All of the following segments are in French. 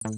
Après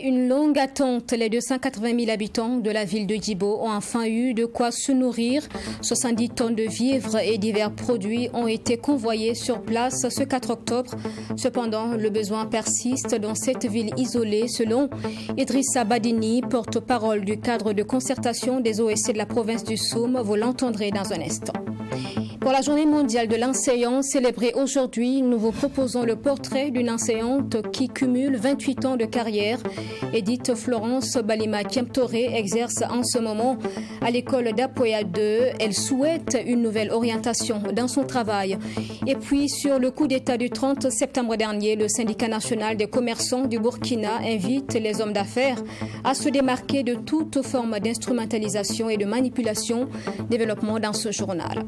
une longue attente, les 280 000 habitants de la ville de Djibo ont enfin eu de quoi se nourrir. 70 tonnes de vivres et divers produits ont été convoyés sur place ce 4 octobre. Cependant, le besoin persiste dans cette ville isolée, selon Idrissa Badini, porte-parole du cadre de concertation des OSC de la province du Soum. Vous l'entendrez dans un instant. Pour la journée mondiale de l'enseignant célébrée aujourd'hui, nous vous proposons le portrait d'une enseignante qui cumule 28 ans de carrière. Edith Florence Balima Kiemtoré exerce en ce moment à l'école d'Apoya 2. Elle souhaite une nouvelle orientation dans son travail. Et puis, sur le coup d'État du 30 septembre dernier, le syndicat national des commerçants du Burkina invite les hommes d'affaires à se démarquer de toute forme d'instrumentalisation et de manipulation. Développement dans ce journal.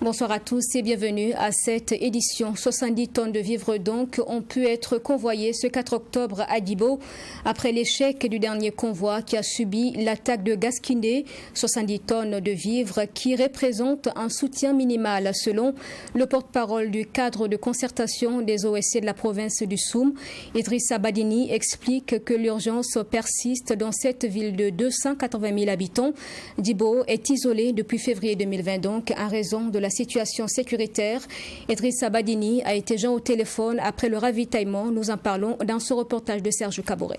Bonsoir à tous et bienvenue à cette édition. 70 tonnes de vivres donc ont pu être convoyées ce 4 octobre à Djibo après l'échec du dernier convoi qui a subi l'attaque de Gaskiné. 70 tonnes de vivres qui représentent un soutien minimal selon le porte-parole du cadre de concertation des OSC de la province du Soum. Idrissa Badini explique que l'urgence persiste dans cette ville de 280 000 habitants. Djibo est isolé depuis février 2020 donc en raison de la situation sécuritaire. Idrissa Badini a été joint au téléphone après le ravitaillement. Nous en parlons dans ce reportage de Serge Kaboré.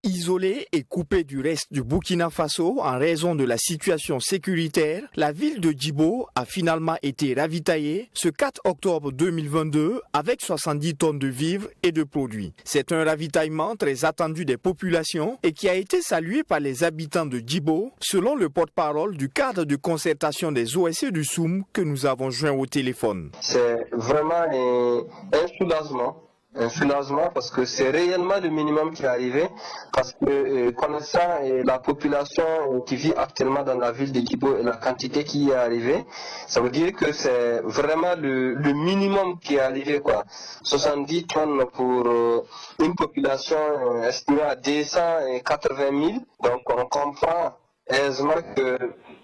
Isolée et coupée du reste du Burkina Faso en raison de la situation sécuritaire, la ville de Djibo a finalement été ravitaillée ce 4 octobre 2022 avec 70 tonnes de vivres et de produits. C'est un ravitaillement très attendu des populations et qui a été salué par les habitants de Djibo, selon le porte-parole du cadre de concertation des OSC du Soum que nous avons joint au téléphone. C'est vraiment un soulagement. Un soulagement parce que c'est réellement le minimum qui est arrivé, parce que connaissant la population qui vit actuellement dans la ville de Djibo et la quantité qui est arrivée, ça veut dire que c'est vraiment le minimum qui est arrivé, quoi. 70 tonnes pour une population estimée à 280 000, donc on comprend aisément que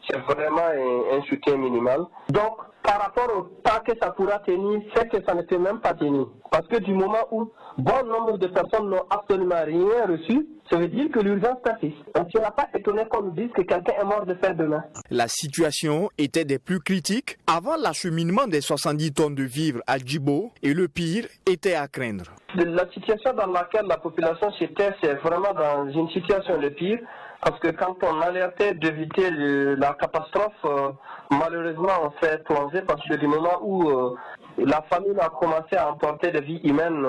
c'est vraiment un soutien minimal. Donc, par rapport au temps que ça pourra tenir, c'est que ça ne peut même pas tenir. Parce que du moment où bon nombre de personnes n'ont absolument rien reçu, ça veut dire que l'urgence persiste. On ne sera pas étonné qu'on nous dise que quelqu'un est mort de faim demain. La situation était des plus critiques avant l'acheminement des 70 tonnes de vivres à Djibo et le pire était à craindre. La situation dans laquelle la population s'était, c'est vraiment dans une situation de pire. Parce que quand on alertait d'éviter la catastrophe, malheureusement on s'est plongé parce que du moment où la famine a commencé à emporter des vies humaines,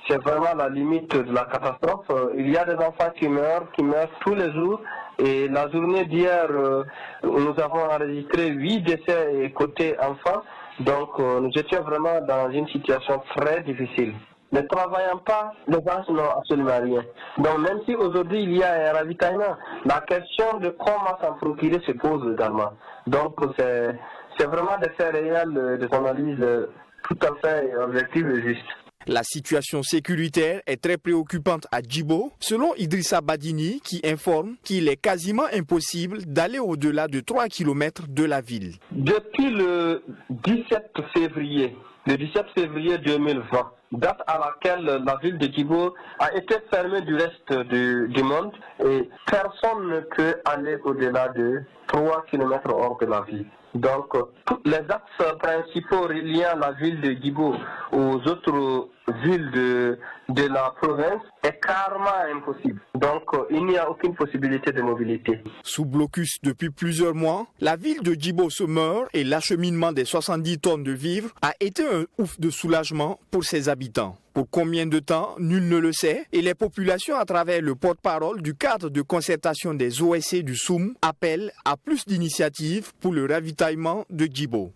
c'est vraiment la limite de la catastrophe. Il y a des enfants qui meurent tous les jours. Et la journée d'hier, nous avons enregistré 8 décès côté enfants. Donc nous étions vraiment dans une situation très difficile. Ne travaillant pas, les gens n'ont absolument rien. Donc même si aujourd'hui il y a un ravitaillement, la question de comment s'en procurer se pose également. Donc c'est vraiment des faits réels, des analyses tout à fait objectives et justes. La situation sécuritaire est très préoccupante à Djibo, selon Idrissa Badini qui informe qu'il est quasiment impossible d'aller au-delà de 3 km de la ville. Depuis le 17 février 2020, date à laquelle la ville de Djibo a été fermée du reste du monde et personne ne peut aller au-delà de 3 km hors de la ville. Donc, les axes principaux reliant la ville de Djibo aux autres villes de la province est carrément impossible. Donc, il n'y a aucune possibilité de mobilité. Sous blocus depuis plusieurs mois, la ville de Djibo se meurt et l'acheminement des 70 tonnes de vivres a été un ouf de soulagement pour ses habitants. Pour combien de temps, nul ne le sait, et les populations à travers le porte-parole du cadre de concertation des OSC du Soum appellent à plus d'initiatives pour le ravitaillement de Djibo.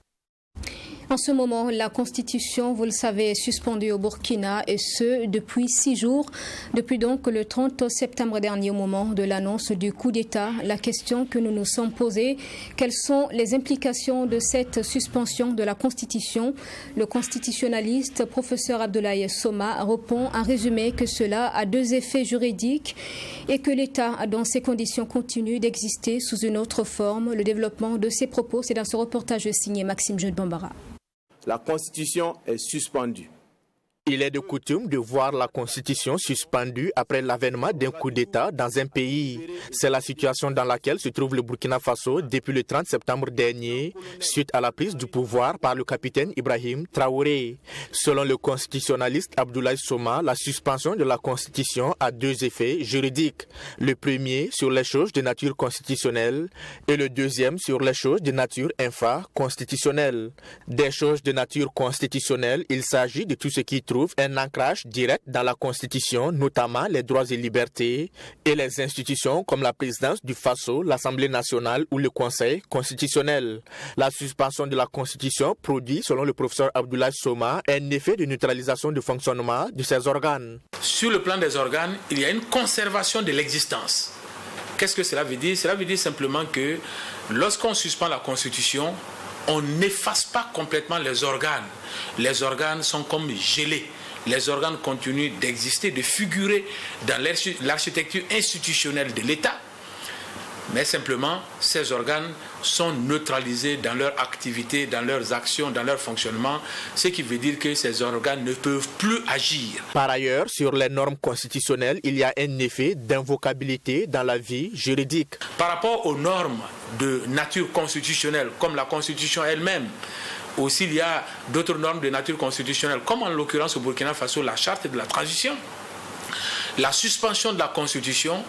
En ce moment, la Constitution, vous le savez, est suspendue au Burkina et ce, depuis 6 jours. Depuis donc le 30 septembre dernier, au moment de l'annonce du coup d'État, la question que nous nous sommes posée, quelles sont les implications de cette suspension de la Constitution? Le constitutionnaliste, professeur Abdoulaye Soma, répond en résumé que cela a 2 effets juridiques et que l'État, dans ces conditions, continue d'exister sous une autre forme. Le développement de ses propos, c'est dans ce reportage signé Maxime Jude Bambara. La Constitution est suspendue. Il est de coutume de voir la Constitution suspendue après l'avènement d'un coup d'État dans un pays. C'est la situation dans laquelle se trouve le Burkina Faso depuis le 30 septembre dernier, suite à la prise du pouvoir par le capitaine Ibrahim Traoré. Selon le constitutionnaliste Abdoulaye Soma, la suspension de la Constitution a 2 effets juridiques. Le premier sur les choses de nature constitutionnelle et le deuxième sur les choses de nature infra-constitutionnelle. Des choses de nature constitutionnelle, il s'agit de tout ce qui trouve un ancrage direct dans la Constitution, notamment les droits et libertés et les institutions comme la présidence du Faso, l'Assemblée nationale ou le Conseil constitutionnel. La suspension de la Constitution produit, selon le professeur Abdoulaye Soma, un effet de neutralisation du fonctionnement de ces organes. Sur le plan des organes, il y a une conservation de l'existence. Qu'est-ce que cela veut dire? Cela veut dire simplement que lorsqu'on suspend la Constitution, on n'efface pas complètement les organes. Les organes sont comme gelés. Les organes continuent d'exister, de figurer dans l'architecture institutionnelle de l'État. Mais simplement, ces organes sont neutralisés dans leur activité, dans leurs actions, dans leur fonctionnement, ce qui veut dire que ces organes ne peuvent plus agir. Par ailleurs, sur les normes constitutionnelles, il y a un effet d'invocabilité dans la vie juridique. Par rapport aux normes de nature constitutionnelle, comme la Constitution elle-même, aussi il y a d'autres normes de nature constitutionnelle, comme en l'occurrence au Burkina Faso, la charte de la transition. La suspension de la Constitution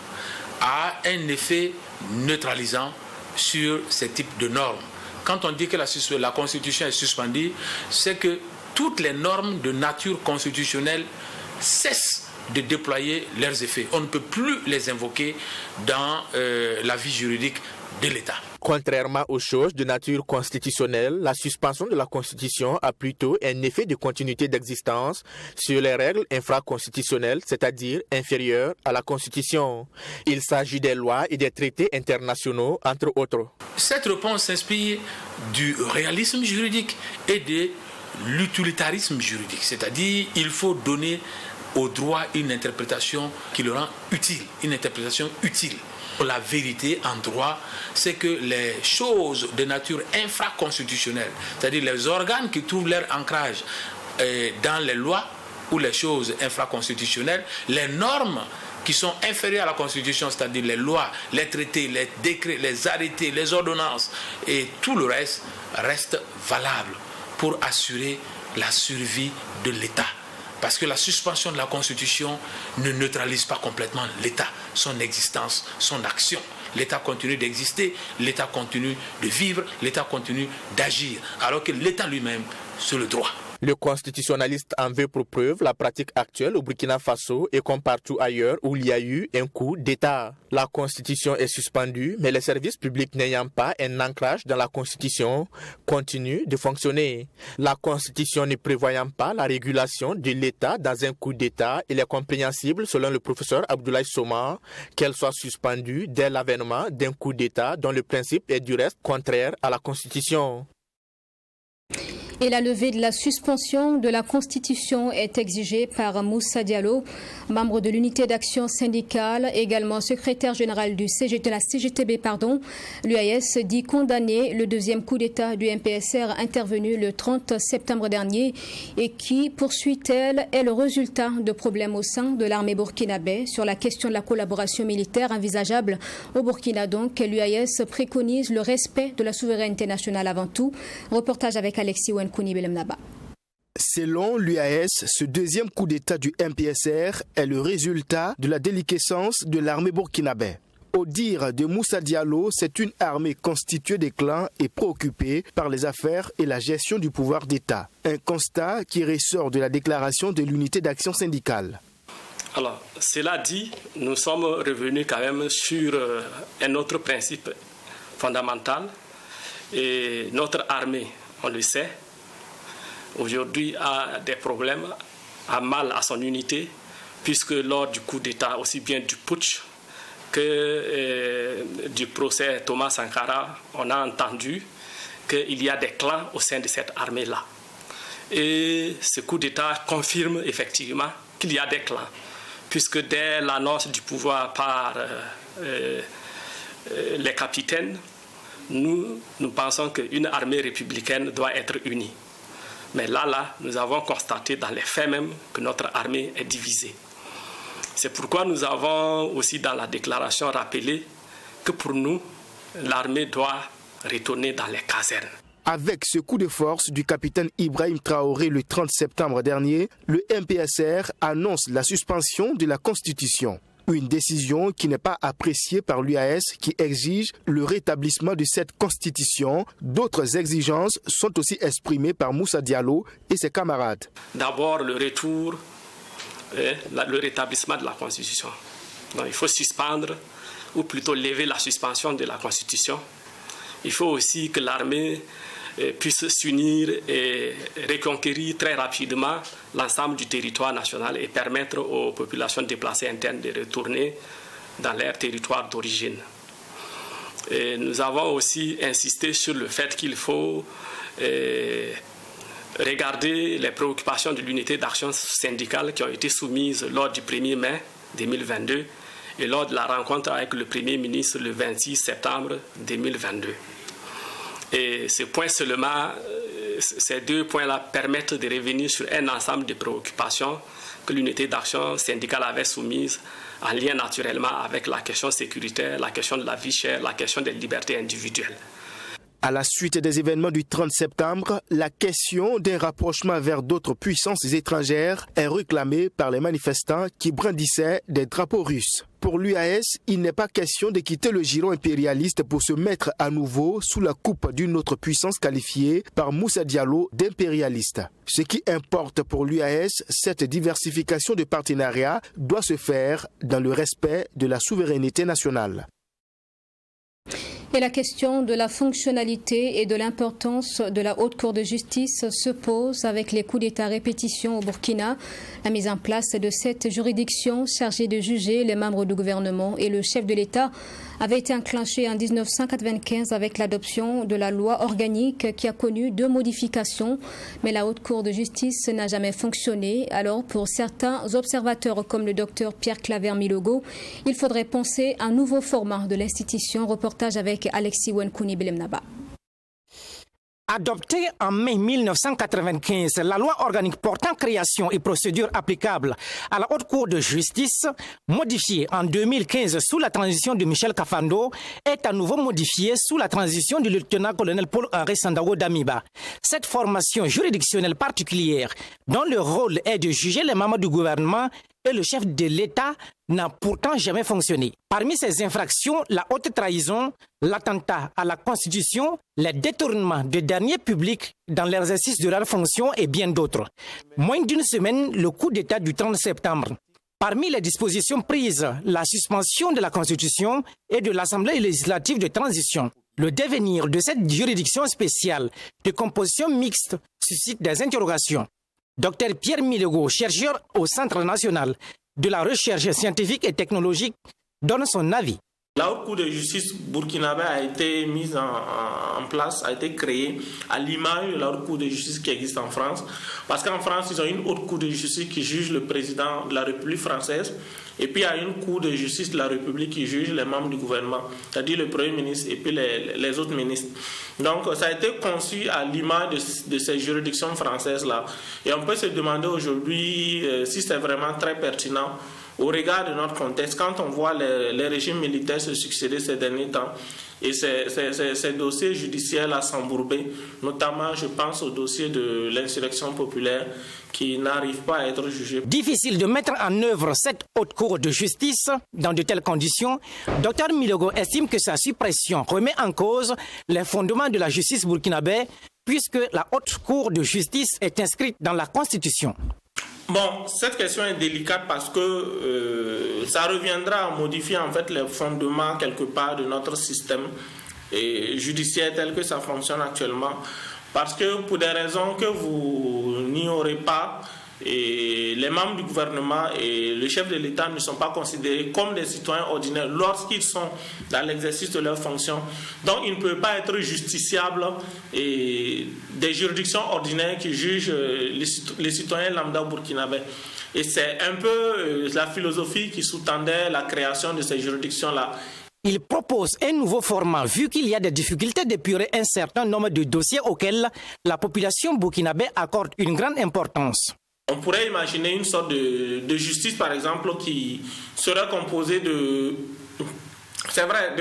a un effet neutralisant sur ces types de normes. Quand on dit que la Constitution est suspendue, c'est que toutes les normes de nature constitutionnelle cessent de déployer leurs effets. On ne peut plus les invoquer dans la vie juridique de l'État. Contrairement aux choses de nature constitutionnelle, la suspension de la Constitution a plutôt un effet de continuité d'existence sur les règles infraconstitutionnelles, c'est-à-dire inférieures à la Constitution. Il s'agit des lois et des traités internationaux, entre autres. Cette réponse s'inspire du réalisme juridique et de l'utilitarisme juridique, c'est-à-dire il faut donner au droit une interprétation qui le rend utile, une interprétation utile. La vérité en droit, c'est que les choses de nature infraconstitutionnelle, c'est-à-dire les organes qui trouvent leur ancrage dans les lois ou les choses infraconstitutionnelles, les normes qui sont inférieures à la Constitution, c'est-à-dire les lois, les traités, les décrets, les arrêtés, les ordonnances et tout le reste valable pour assurer la survie de l'État. Parce que la suspension de la Constitution ne neutralise pas complètement l'État, son existence, son action. L'État continue d'exister, l'État continue de vivre, l'État continue d'agir, alors que l'État lui-même, c'est le droit. Le constitutionnaliste en veut pour preuve la pratique actuelle au Burkina Faso et comme partout ailleurs où il y a eu un coup d'État. La Constitution est suspendue, mais les services publics n'ayant pas un ancrage dans la Constitution continuent de fonctionner. La Constitution ne prévoyant pas la régulation de l'État dans un coup d'État, il est compréhensible, selon le professeur Abdoulaye Soma, qu'elle soit suspendue dès l'avènement d'un coup d'État dont le principe est du reste contraire à la Constitution. Et la levée de la suspension de la Constitution est exigée par Moussa Diallo, membre de l'unité d'action syndicale, également secrétaire général de la CGTB. L'UAS dit condamner le 2e coup d'État du MPSR intervenu le 30 septembre dernier et qui, poursuit-elle, est le résultat de problèmes au sein de l'armée burkinabé sur la question de la collaboration militaire envisageable au Burkina. Donc, l'UAS préconise le respect de la souveraineté nationale avant tout. Reportage avec Alexis Wen. Selon l'UAS, ce 2e coup d'État du MPSR est le résultat de la déliquescence de l'armée burkinabé. Au dire de Moussa Diallo, c'est une armée constituée de clans et préoccupée par les affaires et la gestion du pouvoir d'État. Un constat qui ressort de la déclaration de l'unité d'action syndicale. Alors, cela dit, nous sommes revenus quand même sur un autre principe fondamental. Et notre armée, on le sait, aujourd'hui a des problèmes, a mal à son unité, puisque lors du coup d'État, aussi bien du putsch que du procès Thomas Sankara, on a entendu qu'il y a des clans au sein de cette armée-là. Et ce coup d'État confirme effectivement qu'il y a des clans, puisque dès l'annonce du pouvoir par les capitaines, nous pensons qu'une armée républicaine doit être unie. Mais là, nous avons constaté dans les faits même que notre armée est divisée. C'est pourquoi nous avons aussi dans la déclaration rappelé que pour nous, l'armée doit retourner dans les casernes. Avec ce coup de force du capitaine Ibrahim Traoré le 30 septembre dernier, le MPSR annonce la suspension de la Constitution. Une décision qui n'est pas appréciée par l'UAS qui exige le rétablissement de cette Constitution. D'autres exigences sont aussi exprimées par Moussa Diallo et ses camarades. D'abord, le retour, le rétablissement de la Constitution. Donc, il faut suspendre, ou plutôt lever la suspension de la Constitution. Il faut aussi que l'armée puisse s'unir et reconquérir très rapidement l'ensemble du territoire national et permettre aux populations déplacées internes de retourner dans leur territoire d'origine. Et nous avons aussi insisté sur le fait qu'il faut regarder les préoccupations de l'unité d'action syndicale qui ont été soumises lors du 1er mai 2022 et lors de la rencontre avec le Premier ministre le 26 septembre 2022. Et ces points seulement, ces deux points-là permettent de revenir sur un ensemble de préoccupations que l'unité d'action syndicale avait soumises en lien naturellement avec la question sécuritaire, la question de la vie chère, la question des libertés individuelles. À la suite des événements du 30 septembre, la question d'un rapprochement vers d'autres puissances étrangères est réclamée par les manifestants qui brandissaient des drapeaux russes. Pour l'UAS, il n'est pas question de quitter le giron impérialiste pour se mettre à nouveau sous la coupe d'une autre puissance qualifiée par Moussa Diallo d'impérialiste. Ce qui importe pour l'UAS, cette diversification de partenariats doit se faire dans le respect de la souveraineté nationale. Et la question de la fonctionnalité et de l'importance de la Haute Cour de justice se pose avec les coups d'État répétition au Burkina. La mise en place de cette juridiction chargée de juger les membres du gouvernement et le chef de l'État avait été enclenchée en 1995 avec l'adoption de la loi organique qui a connu 2 modifications. Mais la Haute Cour de justice n'a jamais fonctionné. Alors, pour certains observateurs comme le docteur Pierre Claver Milogo, il faudrait penser à un nouveau format de l'institution. Reportage avec Alexis Wenkouni Belemnaba. Adoptée en mai 1995, la loi organique portant création et procédures applicables à la Haute Cour de justice, modifiée en 2015 sous la transition de Michel Kafando, est à nouveau modifiée sous la transition du lieutenant-colonel Paul-Henri Sandaogo Damiba. Cette formation juridictionnelle particulière, dont le rôle est de juger les membres du gouvernement et le chef de l'État, n'a pourtant jamais fonctionné. Parmi ces infractions, la haute trahison, l'attentat à la Constitution, les détournements de deniers publics dans l'exercice de leurs fonctions et bien d'autres. Moins d'une semaine, le coup d'État du 30 septembre. Parmi les dispositions prises, la suspension de la Constitution et de l'Assemblée législative de transition. Le devenir de cette juridiction spéciale de composition mixte suscite des interrogations. Dr Pierre Milogo, chercheur au Centre national de la recherche scientifique et technologique, donne son avis. La Haute Cour de justice burkinabé a été mise en place, a été créée à l'image de la Haute Cour de justice qui existe en France. Parce qu'en France, ils ont une Haute Cour de justice qui juge le président de la République française. Et puis il y a une Cour de justice de la République qui juge les membres du gouvernement, c'est-à-dire le Premier ministre et puis les autres ministres. Donc ça a été conçu à l'image de ces juridictions françaises-là. Et on peut se demander aujourd'hui si c'est vraiment très pertinent au regard de notre contexte, quand on voit les régimes militaires se succéder ces derniers temps et ces dossiers judiciaires-là s'embourber, notamment je pense au dossier de l'insurrection populaire qui n'arrive pas à être jugé. Difficile de mettre en œuvre cette haute cour de justice dans de telles conditions. Dr Milogo estime que sa suppression remet en cause les fondements de la justice burkinabé puisque la haute cour de justice est inscrite dans la Constitution. Bon, cette question est délicate parce que ça reviendra à modifier en fait les fondements quelque part de notre système judiciaire tel que ça fonctionne actuellement. Parce que pour des raisons que vous n'ignorez pas, et les membres du gouvernement et le chef de l'État ne sont pas considérés comme des citoyens ordinaires lorsqu'ils sont dans l'exercice de leurs fonctions. Donc, il ne peut pas être justiciable et des juridictions ordinaires qui jugent les citoyens lambda burkinabés. Et c'est un peu la philosophie qui sous-tendait la création de ces juridictions-là. Il propose un nouveau format vu qu'il y a des difficultés d'épurer un certain nombre de dossiers auxquels la population burkinabé accorde une grande importance. On pourrait imaginer une sorte de justice, par exemple, qui serait composée de... C'est vrai,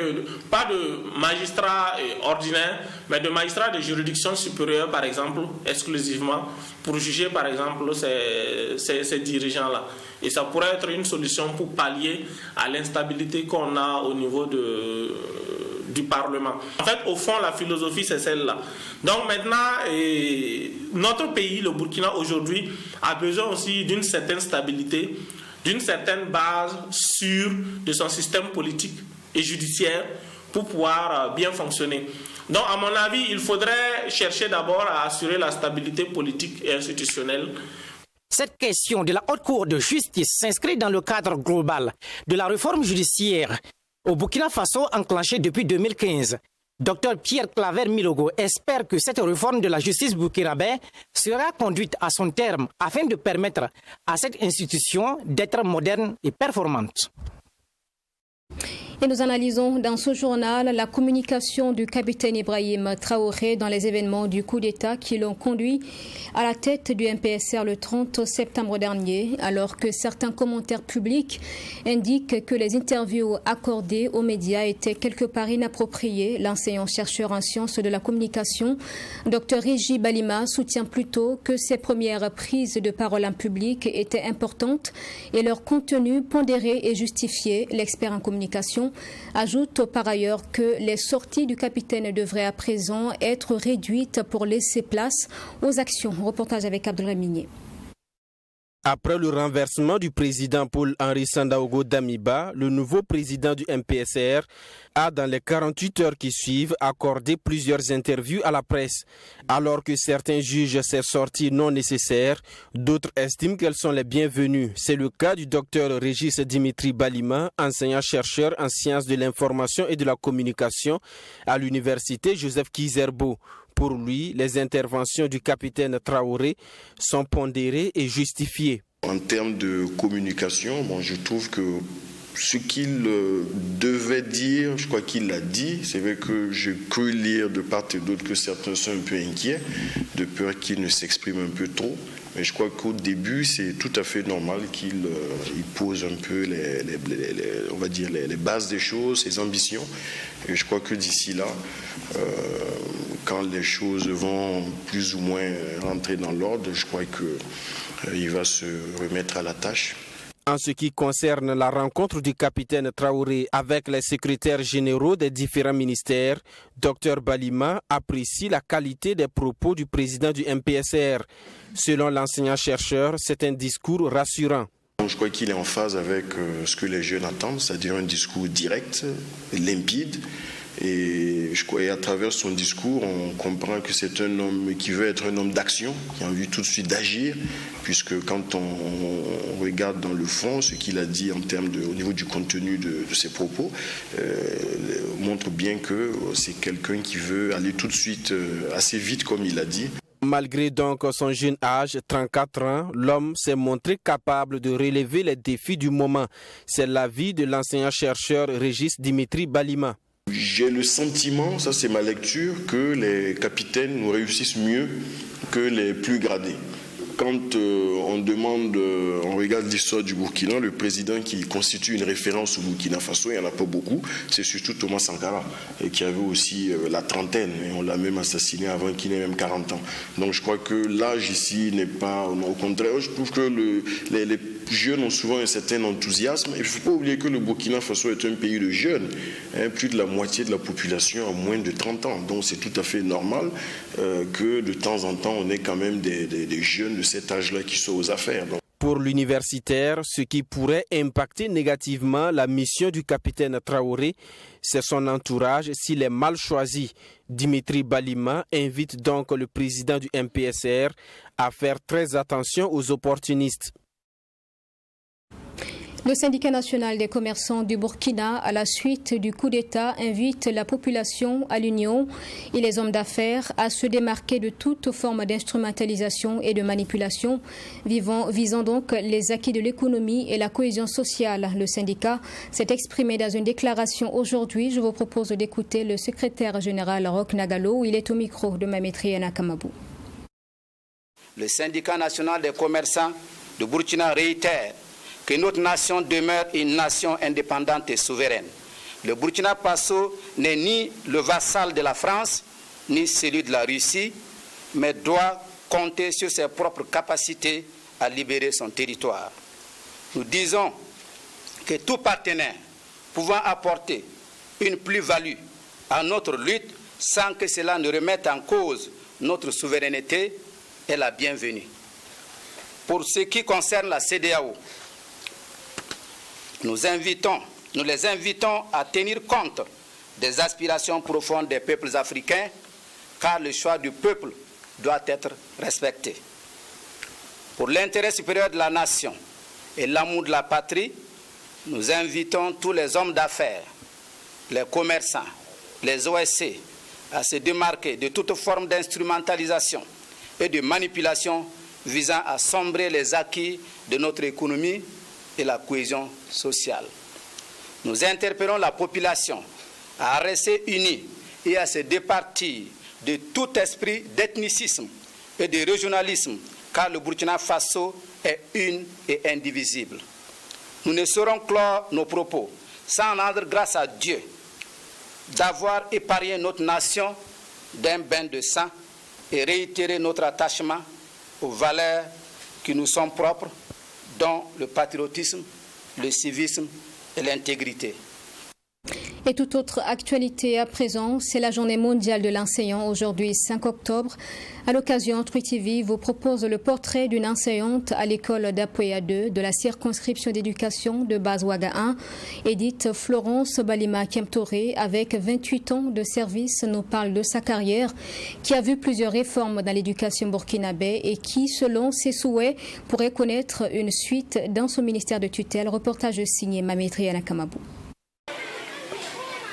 pas de magistrats ordinaires, mais de magistrats de juridiction supérieure, par exemple, exclusivement, pour juger, par exemple, ces dirigeants-là. Et ça pourrait être une solution pour pallier à l'instabilité qu'on a au niveau du Parlement. En fait, au fond, la philosophie, c'est celle-là. Donc maintenant, notre pays, le Burkina, aujourd'hui, a besoin aussi d'une certaine stabilité, d'une certaine base sûre de son système politique et judiciaire pour pouvoir bien fonctionner. Donc, à mon avis, il faudrait chercher d'abord à assurer la stabilité politique et institutionnelle. Cette question de la Haute Cour de justice s'inscrit dans le cadre global de la réforme judiciaire au Burkina Faso enclenchée depuis 2015. Dr Pierre Claver Milogo espère que cette réforme de la justice burkinabé sera conduite à son terme afin de permettre à cette institution d'être moderne et performante. Et nous analysons dans ce journal la communication du capitaine Ibrahim Traoré dans les événements du coup d'État qui l'ont conduit à la tête du MPSR le 30 septembre dernier, alors que certains commentaires publics indiquent que les interviews accordées aux médias étaient quelque part inappropriées. L'enseignant-chercheur en sciences de la communication, Dr Régie Balima, soutient plutôt que ces premières prises de parole en public étaient importantes et leur contenu pondéré et justifié. L'expert en communication ajoute par ailleurs que les sorties du capitaine devraient à présent être réduites pour laisser place aux actions. Reportage avec Abdoulaye Migné. Après le renversement du président Paul-Henri Sandaogo Damiba, le nouveau président du MPSR a, dans les 48 heures qui suivent, accordé plusieurs interviews à la presse. Alors que certains jugent ces sorties non nécessaires, d'autres estiment qu'elles sont les bienvenues. C'est le cas du docteur Régis Dimitri Balima, enseignant-chercheur en sciences de l'information et de la communication à l'université Joseph Kizerbo. Pour lui, les interventions du capitaine Traoré sont pondérées et justifiées. En termes de communication, je trouve que ce qu'il devait dire, je crois qu'il l'a dit. C'est vrai que j'ai cru lire de part et d'autre que certains sont un peu inquiets, de peur qu'il ne s'exprime un peu trop. Mais je crois qu'au début, c'est tout à fait normal qu'il pose un peu on va dire les bases des choses, ses ambitions. Et je crois que d'ici là, quand les choses vont plus ou moins rentrer dans l'ordre, je crois qu'il va se remettre à la tâche. En ce qui concerne la rencontre du capitaine Traoré avec les secrétaires généraux des différents ministères, Dr Balima apprécie la qualité des propos du président du MPSR. Selon l'enseignant-chercheur, c'est un discours rassurant. Je crois qu'il est en phase avec ce que les jeunes attendent, c'est-à-dire un discours direct, limpide. Et je crois qu'à travers son discours, on comprend que c'est un homme qui veut être un homme d'action, qui a envie tout de suite d'agir, puisque quand on regarde dans le fond, ce qu'il a dit en termes au niveau du contenu de ses propos, montre bien que c'est quelqu'un qui veut aller tout de suite assez vite, comme il a dit. Malgré donc son jeune âge, 34 ans, l'homme s'est montré capable de relever les défis du moment. C'est l'avis de l'enseignant-chercheur Régis Dimitri Balima. J'ai le sentiment, ça c'est ma lecture, que les capitaines nous réussissent mieux que les plus gradés. Quand on regarde l'histoire du Burkina, le président qui constitue une référence au Burkina Faso, il n'y en a pas beaucoup, c'est surtout Thomas Sankara, qui avait aussi la trentaine, et on l'a même assassiné avant qu'il n'ait même 40 ans. Donc je crois que l'âge ici n'est pas, au contraire, je trouve que les jeunes ont souvent un certain enthousiasme. Il ne faut pas oublier que le Burkina Faso est un pays de jeunes, plus de la moitié de la population a moins de 30 ans. Donc c'est tout à fait normal que de temps en temps on ait quand même des jeunes de cet âge-là qui sont aux affaires. Donc, pour pour l'universitaire, ce qui pourrait impacter négativement la mission du capitaine Traoré, c'est son entourage s'il est mal choisi. Dimitri Balima invite donc le président du MPSR à faire très attention aux opportunistes. Le syndicat national des commerçants du Burkina, à la suite du coup d'État, invite la population à l'union et les hommes d'affaires à se démarquer de toute forme d'instrumentalisation et de manipulation, visant donc les acquis de l'économie et la cohésion sociale. Le syndicat s'est exprimé dans une déclaration aujourd'hui. Je vous propose d'écouter le secrétaire général Roch Nagalo. Il est au micro de Mamétri Nakamabou. Le syndicat national des commerçants de Burkina réitère que notre nation demeure une nation indépendante et souveraine. Le Burkina Faso n'est ni le vassal de la France, ni celui de la Russie, mais doit compter sur ses propres capacités à libérer son territoire. Nous disons que tout partenaire pouvant apporter une plus-value à notre lutte sans que cela ne remette en cause notre souveraineté est la bienvenue. Pour ce qui concerne la CEDEAO, nous les invitons à tenir compte des aspirations profondes des peuples africains, car le choix du peuple doit être respecté. Pour l'intérêt supérieur de la nation et l'amour de la patrie, nous invitons tous les hommes d'affaires, les commerçants, les OSC à se démarquer de toute forme d'instrumentalisation et de manipulation visant à sombrer les acquis de notre économie et la cohésion sociale. Nous interpellons la population à rester unie et à se départir de tout esprit d'ethnicisme et de régionalisme, car le Burkina Faso est une et indivisible. Nous ne saurons clore nos propos sans rendre grâce à Dieu d'avoir épargné notre nation d'un bain de sang et réitérer notre attachement aux valeurs qui nous sont propres, dont le patriotisme, le civisme et l'intégrité. Et toute autre actualité à présent, c'est la journée mondiale de l'enseignant, aujourd'hui 5 octobre. À l'occasion, Truy TV vous propose le portrait d'une enseignante à l'école d'Apoya 2 de la circonscription d'éducation de base Ouaga 1, Edith Florence Balima Kemtoré, avec 28 ans de service, nous parle de sa carrière, qui a vu plusieurs réformes dans l'éducation burkinabé et qui, selon ses souhaits, pourrait connaître une suite dans son ministère de tutelle. Reportage signé Mamétri Nakamabou.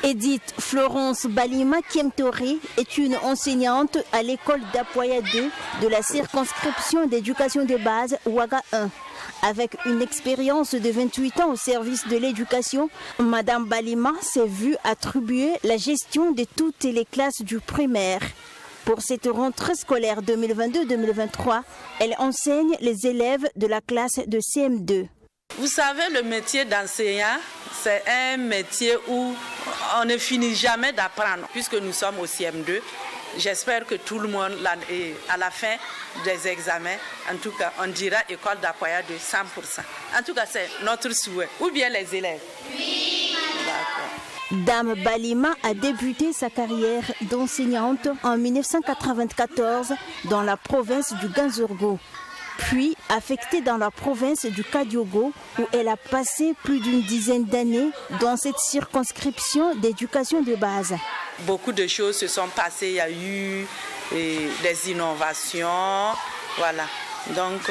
Edith Florence Balima Kemtoré est une enseignante à l'école d'Apoya 2 de la circonscription d'éducation de base Ouaga 1. Avec une expérience de 28 ans au service de l'éducation, Madame Balima s'est vue attribuer la gestion de toutes les classes du primaire. Pour cette rentrée scolaire 2022-2023, elle enseigne les élèves de la classe de CM2. Vous savez, le métier d'enseignant, c'est un métier où on ne finit jamais d'apprendre. Puisque nous sommes au CM2, j'espère que tout le monde, à la fin des examens, en tout cas, on dira école d'Apoya de 100%. En tout cas, c'est notre souhait. Ou bien les élèves. Oui, madame. Dame Balima a débuté sa carrière d'enseignante en 1994 dans la province du Ganzourgo, puis affectée dans la province du Kadiogo, où elle a passé plus d'une dizaine d'années dans cette circonscription d'éducation de base. Beaucoup de choses se sont passées, il y a eu des innovations, voilà. Donc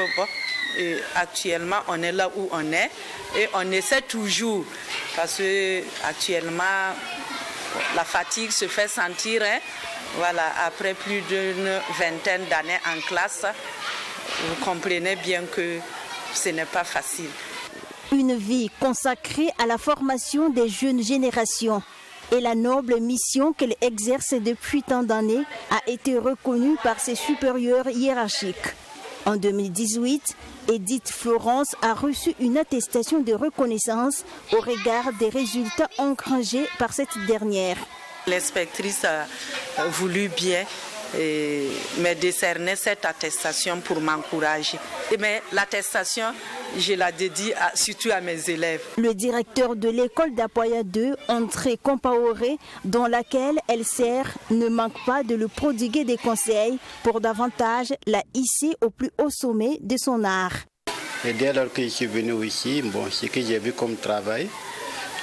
actuellement on est là où on est et on essaie toujours, parce que actuellement la fatigue se fait sentir, hein, voilà, après plus d'une vingtaine d'années en classe. Vous comprenez bien que ce n'est pas facile. Une vie consacrée à la formation des jeunes générations et la noble mission qu'elle exerce depuis tant d'années a été reconnue par ses supérieurs hiérarchiques. En 2018, Edith Florence a reçu une attestation de reconnaissance au regard des résultats engrangés par cette dernière. L'inspectrice a voulu bien me décerner cette attestation pour m'encourager. Mais l'attestation, je la dédie surtout à mes élèves. Le directeur de l'école d'Apoya 2, André Compaoré, dans laquelle elle sert, ne manque pas de le prodiguer des conseils pour davantage la hisser au plus haut sommet de son art. Et dès lors que je suis venu ici, ce que j'ai vu comme travail,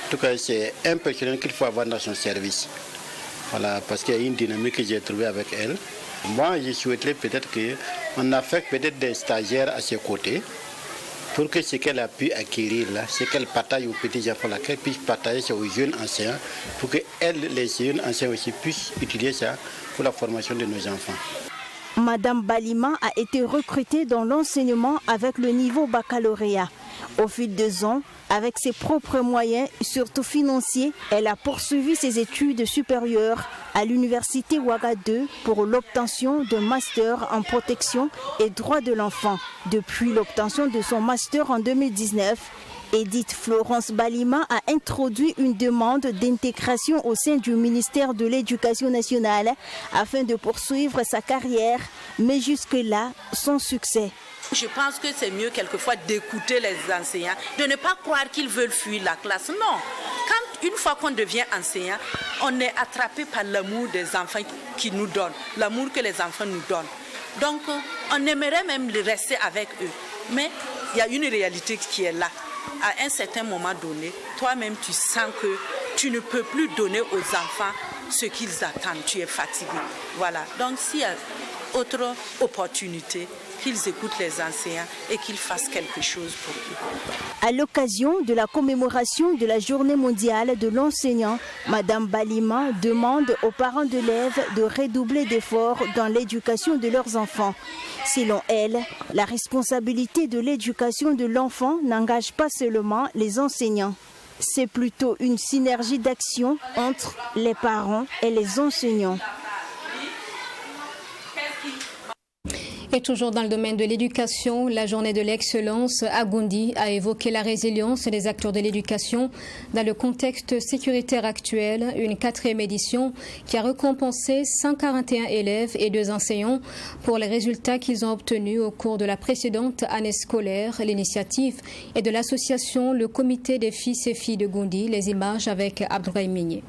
en tout cas, c'est un personnel qu'il faut avoir dans son service. Voilà, parce qu'il y a une dynamique que j'ai trouvée avec elle. Moi, je souhaiterais peut-être qu'on affecte peut-être des stagiaires à ses côtés pour que ce qu'elle a pu acquérir là, ce qu'elle partage aux petits enfants là, qu'elle puisse partager aux jeunes enseignants pour que les jeunes enseignants aussi puissent utiliser ça pour la formation de nos enfants. Madame Balima a été recrutée dans l'enseignement avec le niveau baccalauréat. Au fil des ans, avec ses propres moyens, surtout financiers, elle a poursuivi ses études supérieures à l'université Ouaga 2 pour l'obtention d'un master en protection et droits de l'enfant. Depuis l'obtention de son master en 2019, Edith Florence Balima a introduit une demande d'intégration au sein du ministère de l'Éducation nationale afin de poursuivre sa carrière, mais jusque-là, sans succès. Je pense que c'est mieux quelquefois d'écouter les enseignants, de ne pas croire qu'ils veulent fuir la classe. Non, une fois qu'on devient enseignant, on est attrapé par l'amour des enfants qu'ils nous donnent, l'amour que les enfants nous donnent. Donc, on aimerait même rester avec eux. Mais il y a une réalité qui est là. À un certain moment donné, toi-même tu sens que tu ne peux plus donner aux enfants ce qu'ils attendent, tu es fatigué. Voilà, donc s'il y a autre opportunité, qu'ils écoutent les enseignants et qu'ils fassent quelque chose pour eux. À l'occasion de la commémoration de la Journée mondiale de l'enseignant, Madame Balima demande aux parents d'élèves de redoubler d'efforts dans l'éducation de leurs enfants. Selon elle, la responsabilité de l'éducation de l'enfant n'engage pas seulement les enseignants. C'est plutôt une synergie d'action entre les parents et les enseignants. Et toujours dans le domaine de l'éducation, la journée de l'excellence à Goundé a évoqué la résilience des acteurs de l'éducation dans le contexte sécuritaire actuel. Une 4e édition qui a récompensé 141 élèves et 2 enseignants pour les résultats qu'ils ont obtenus au cours de la précédente année scolaire. L'initiative est de l'association Le Comité des fils et filles de Goundé. Les images avec Abdoulaye Migné.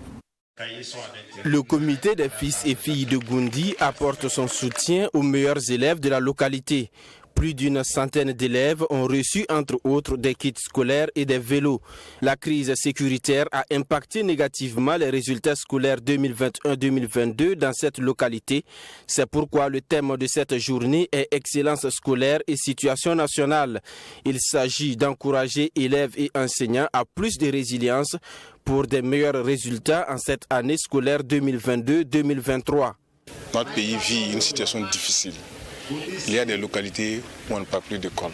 Le comité des fils et filles de Goundé apporte son soutien aux meilleurs élèves de la localité. Plus d'une centaine d'élèves ont reçu entre autres des kits scolaires et des vélos. La crise sécuritaire a impacté négativement les résultats scolaires 2021-2022 dans cette localité. C'est pourquoi le thème de cette journée est excellence scolaire et situation nationale. Il s'agit d'encourager élèves et enseignants à plus de résilience pour des meilleurs résultats en cette année scolaire 2022-2023. Notre pays vit une situation difficile. Il y a des localités où on n'a pas plus d'école.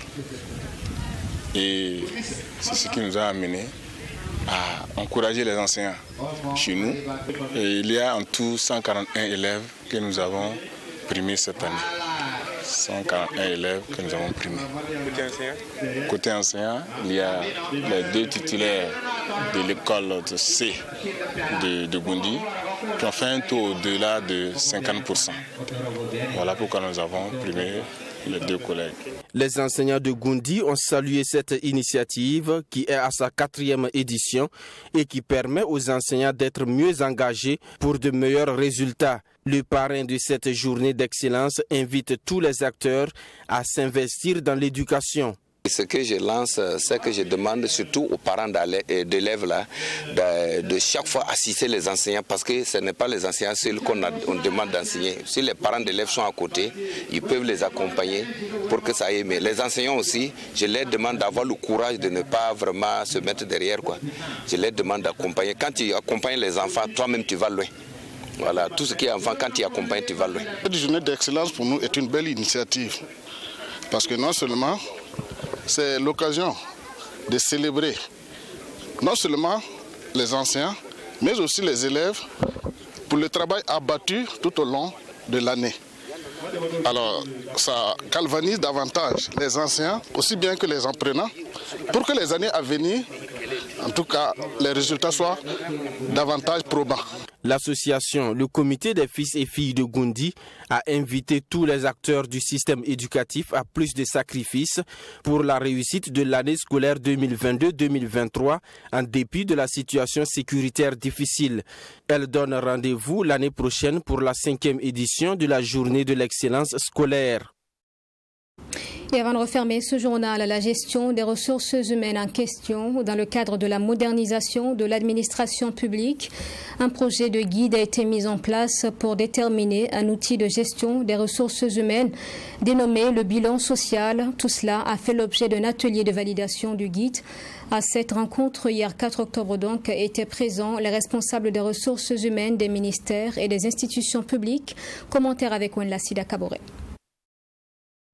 Et c'est ce qui nous a amené à encourager les enseignants chez nous. Et il y a en tout 141 élèves que nous avons primés cette année. 141 élèves que nous avons primés. Côté enseignant, il y a les 2 titulaires de l'école de C de Goundé qui ont fait un taux au-delà de 50%. Voilà pourquoi nous avons primé les 2 collègues. Les enseignants de Goundé ont salué cette initiative qui est à sa 4e édition et qui permet aux enseignants d'être mieux engagés pour de meilleurs résultats. Le parrain de cette journée d'excellence invite tous les acteurs à s'investir dans l'éducation. Ce que je lance, c'est que je demande surtout aux parents d'élèves là, de chaque fois assister les enseignants parce que ce n'est pas les enseignants seuls qu'on demande d'enseigner. Si les parents d'élèves sont à côté, ils peuvent les accompagner pour que ça aille. Mais les enseignants aussi, je leur demande d'avoir le courage de ne pas vraiment se mettre derrière, quoi. Je leur demande d'accompagner. Quand tu accompagnes les enfants, toi-même tu vas loin. Voilà, tout ce qui est enfant, quand tu accompagnes, tu vas loin. Cette journée d'excellence pour nous est une belle initiative parce que non seulement c'est l'occasion de célébrer non seulement les enseignants, mais aussi les élèves pour le travail abattu tout au long de l'année. Alors, ça galvanise davantage les enseignants, aussi bien que les apprenants, pour que les années à venir, en tout cas, les résultats soient davantage probants. L'association Le Comité des fils et filles de Goundé a invité tous les acteurs du système éducatif à plus de sacrifices pour la réussite de l'année scolaire 2022-2023 en dépit de la situation sécuritaire difficile. Elle donne rendez-vous l'année prochaine pour la 5e édition de la Journée de l'excellence scolaire. Et avant de refermer ce journal, la gestion des ressources humaines en question dans le cadre de la modernisation de l'administration publique. Un projet de guide a été mis en place pour déterminer un outil de gestion des ressources humaines dénommé le bilan social. Tout cela a fait l'objet d'un atelier de validation du guide. À cette rencontre, hier 4 octobre donc, étaient présents les responsables des ressources humaines des ministères et des institutions publiques. Commentaire avec Wenla Sida Kaboré.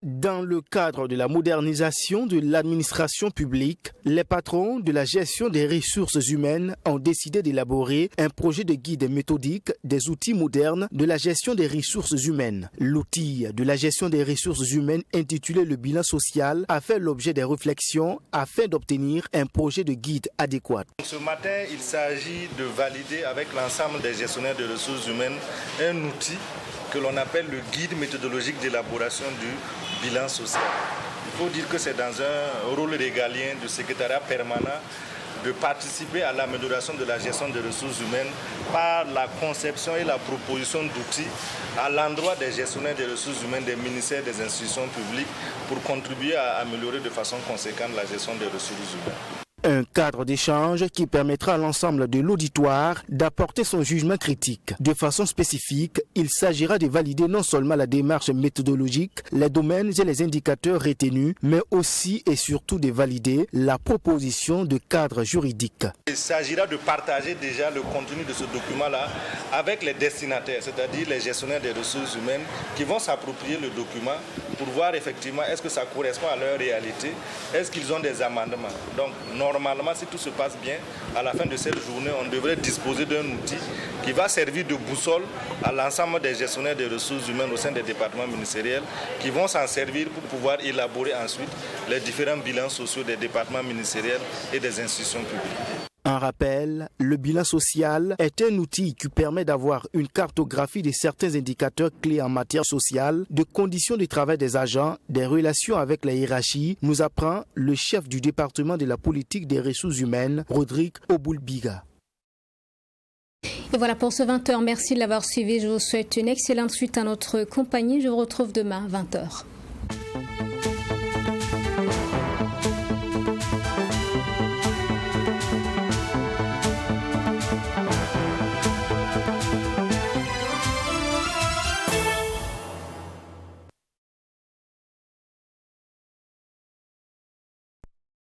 Dans le cadre de la modernisation de l'administration publique, les patrons de la gestion des ressources humaines ont décidé d'élaborer un projet de guide méthodique des outils modernes de la gestion des ressources humaines. L'outil de la gestion des ressources humaines intitulé le bilan social a fait l'objet des réflexions afin d'obtenir un projet de guide adéquat. Ce matin, il s'agit de valider avec l'ensemble des gestionnaires de ressources humaines un outil que l'on appelle le guide méthodologique d'élaboration du bilan social. Il faut dire que c'est dans un rôle régalien du secrétariat permanent de participer à l'amélioration de la gestion des ressources humaines par la conception et la proposition d'outils à l'endroit des gestionnaires des ressources humaines, des ministères, des institutions publiques pour contribuer à améliorer de façon conséquente la gestion des ressources humaines. Un cadre d'échange qui permettra à l'ensemble de l'auditoire d'apporter son jugement critique. De façon spécifique, il s'agira de valider non seulement la démarche méthodologique, les domaines et les indicateurs retenus, mais aussi et surtout de valider la proposition de cadre juridique. Il s'agira de partager déjà le contenu de ce document-là avec les destinataires, c'est-à-dire les gestionnaires des ressources humaines qui vont s'approprier le document pour voir effectivement est-ce que ça correspond à leur réalité, est-ce qu'ils ont des amendements. Donc, normalement, si tout se passe bien, à la fin de cette journée, on devrait disposer d'un outil qui va servir de boussole à l'ensemble des gestionnaires des ressources humaines au sein des départements ministériels qui vont s'en servir pour pouvoir élaborer ensuite les différents bilans sociaux des départements ministériels et des institutions publiques. En rappel, le bilan social est un outil qui permet d'avoir une cartographie de certains indicateurs clés en matière sociale, de conditions de travail des agents, des relations avec la hiérarchie, nous apprend le chef du département de la politique des ressources humaines, Rodrigue Oboulbiga. Et voilà pour ce 20h. Merci de l'avoir suivi. Je vous souhaite une excellente suite à notre compagnie. Je vous retrouve demain à 20h.